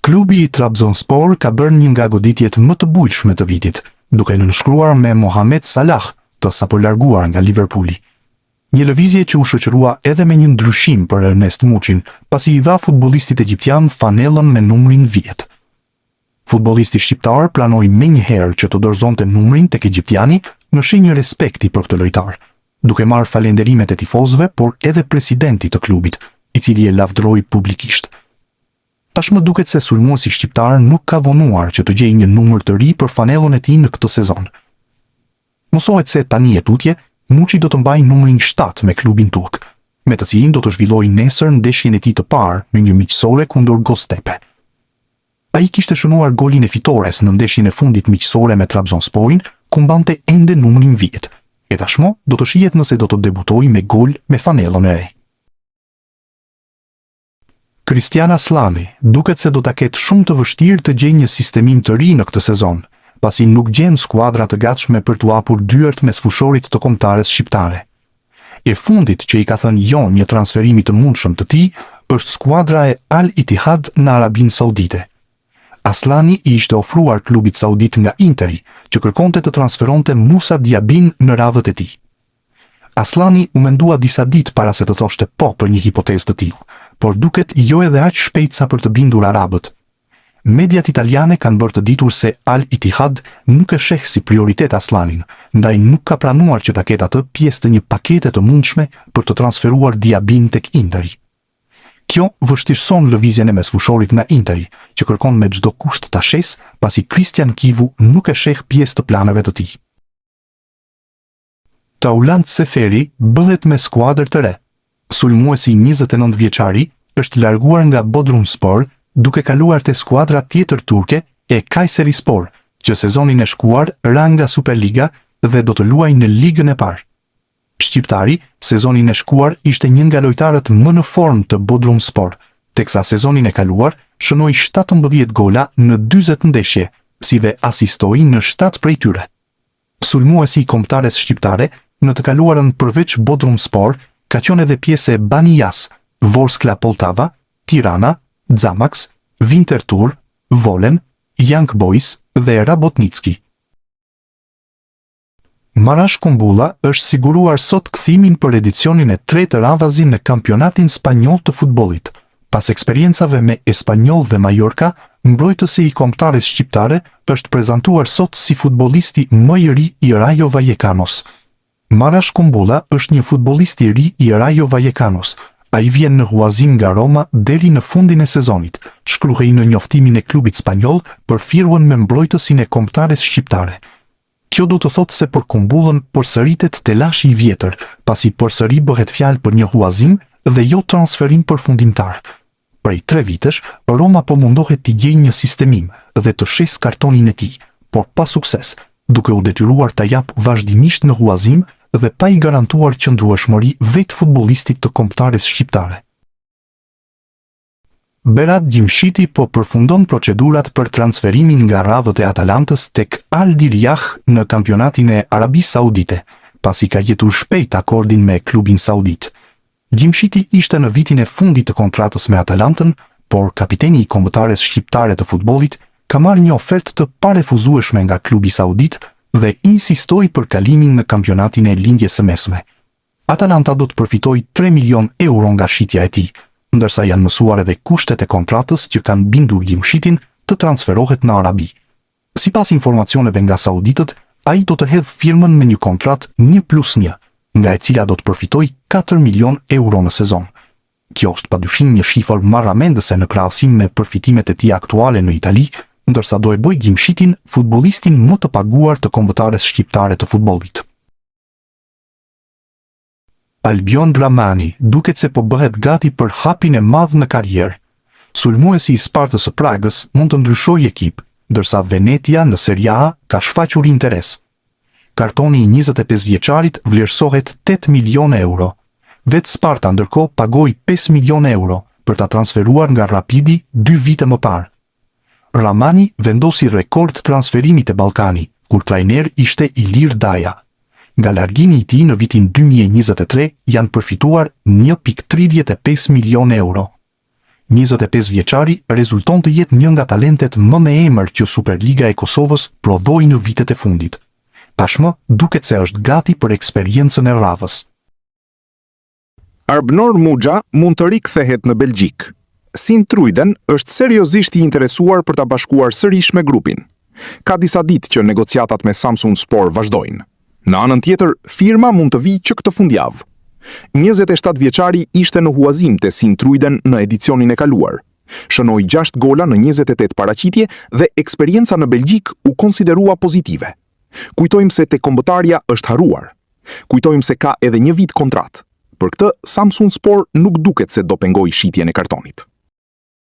Klubi i Trabzonspor ka bërë një nga goditjet më të bujshme të vitit, duke nënshkruar me Mohamed Salah, të sapo larguar nga Liverpooli. Një lëvizje që u shoqërua edhe me një ndryshim për Ernest Muçin, pasi i dha futbollistit egjiptian fanellën me numrin 10. Futbollisti shqiptar planoi menjëherë që të dorëzonte numrin tek egjiptiani në shenjë respekti për këtë lojtar, duke marrë falenderimet e tifozëve, por edhe presidentit të klubit, i cili e lavdëroi publikisht. Tashmë duket se sulmuesi shqiptar nuk ka vonuar që të gjejë një numër të ri për fanellën e tij në këtë sezon. Mosohet se tani e tutje, Muçi do të mbajë numrin 7 me klubin turk, me të cilin do të zhvillojë nesër ndeshjen e tij të parë në një miqësore kundër Göztepe. Ai kishte shënuar golin e fitores në ndeshjen e fundit miqësore me Trabzonsporin, ku mbante ende numrin 10, e tashmë do të shihet nëse do të debutojë me gol me fanellën e re. Kristian Aslani duket se do ta ketë shumë të vështirë të gjejë një sistemim të ri në këtë sezon, pasi nuk gjen skuadra të gatshme për t'u hapur dyert mes fushorit të kombëtares shqiptare. E fundit që i ka thënë jo një transferimi të mundshëm të tij është skuadra e Al Ittihad në Arabinë Saudite. Aslani i ishte ofruar klubit saudit nga Interi, që kërkonte të transferonte Musa Diabin në radhët e tij. Aslani u mendua disa ditë para se të thoshte po për një hipotezë të tillë, por duket jo edhe aq shpejt sa për të bindur arabët. Mediat italiane kanë bërë të ditur se Al Ittihad nuk e sheh si prioritet Aslanin, ndaj nuk ka planuar që ta ketë atë pjesë të një pakete të mundshme për të transferuar Diabin tek Interi. Kjo vështirëson lëvizjen e mesfushorit nga Interi, që kërkon me çdo kusht ta shes, pasi Christian Kivu nuk e sheh pjesë të planeve të tij. Taulant Seferi bëhet me skuadër të re. Sulmuesi 29 vjeçari është larguar nga Bodrumspor, duke kaluar te skuadra tjetër turke e Kayserispor, që sezonin e shkuar ra nga Superliga dhe do të luajë në ligën e parë. Shqiptari, sezonin e shkuar ishte një nga lojtarët më në formë të Bodrumspor, teksa sezonin e kaluar shënoi 17 gola në 40 ndeshje, si dhe asistoi në 7 prej tyre. Sulmuesi i kombëtares shqiptare, në të kaluarën përveç Bodrumspor, ka qenë edhe pjesë e Banias, Vorskla Poltava, Tirana, Xamax, Winterthur, Volen, Young Boys dhe Rabotnicki. Marash Kumbulla është siguruar sot kthimin për edicionin e 3 të radhazin në kampionatin spanjoll të futbollit. Pas eksperiencave me Espanyol dhe Mallorca, mbrojtësi i kombëtares shqiptare është prezantuar sot si futbollisti më i ri i Rayo Vallecanos. Marash Kumbulla është një futbollist i ri i Rayo Vallecanos. Ai vjen në huazim nga Roma deri në fundin e sezonit, shkruhej në njoftimin e klubit spanjoll për firuen me mbrojtësin e kombëtares shqiptare. Kjo do të thotë se për Kumbullën përsëritet telashi i vjetër, pasi përsëri bëhet fjalë për një huazim dhe jo transferim përfundimtar. Prej 3 vitesh, Roma po mundohet t'i gjejë një sistemim dhe të shes kartonin e tij, por pa sukses, duke u detyruar ta jap vazhdimisht në huazim dhe pa i garantuar qëndrueshmëri vetë futbollistit të kombëtares shqiptare. Berat Gjimshiti po përfundon procedurat për transferimin nga radhët e Atalantës tek Al Diriyah në kampionatin e Arabisë Saudite, pasi ka gjetur shpejt akordin me klubin saudit. Gjimshiti ishte në vitin e fundit të kontratës me Atalantën, por kapiteni i kombëtares shqiptare të futbollit ka marrë një ofertë të parefuzueshme nga klubi saudit dhe insistoi për kalimin në kampionatin e lindjes së mesme. Atalanta do të përfitojë 3 milion euro nga shitja e tij, ndërsa janë mësuar edhe kushtet e kontratës që kanë bindur Gjimshitin të transferohet në Arabi. Sipas informacioneve nga sauditët, ai do të hedhë firmën me një kontratë 1+1, nga e cila do të përfitojë 4 milion euro në sezon. Kjo është padyshim një shifër marramendëse në krahasim me përfitimet e tij aktuale në Itali, ndërsa do e bëjë Gjimshitin futbollistin më të paguar të kombëtares shqiptare të futbollit. Albion Dramani duket se po bëhet gati për hapin e madh në karrierë. Sulmuesi i Spartës së Pragës mund të ndryshojë ekip, ndërsa Venetia në Serie A ka shfaqur interes. Kartoni i 25 vjeçarit vlerësohet 8 milion euro. Vetë Sparta ndërkohë pagoi 5 milion euro për ta transferuar nga Rapidi 2 vite më parë. Ramani vendosi rekord transferimit e Ballkani, kur trajner ishte Ilir Daja. Nga largimi i tij në vitin 2023 janë përfituar 1.35 milion euro. 25 vjeçari rezulton të jetë një nga talentet më me emër që Superliga e Kosovës prodhoi në vitet e fundit. Tashmë duket se është gati për eksperiencën e radhës. Arbnor Muxha mund të rikthehet në Belgjik. Sint-Truiden është seriozisht i interesuar për ta bashkuar sërish me grupin. Ka disa ditë që negociatat me Samsun Spor vazhdojnë. Në anën tjetër, firma mund të vijë që këtë fundjavë. 27 vjeçari ishte në huazim te Sint-Truiden në edicionin e kaluar. Shënoi 6 gola në 28 paraqitje dhe eksperienca në Belgjik u konsiderua pozitive. Kujtojmë se te kombëtarja është harruar. Kujtojmë se ka edhe një vit kontratë. Për këtë, Samsun Spor nuk duket se do pengoj shitjen e kartonit.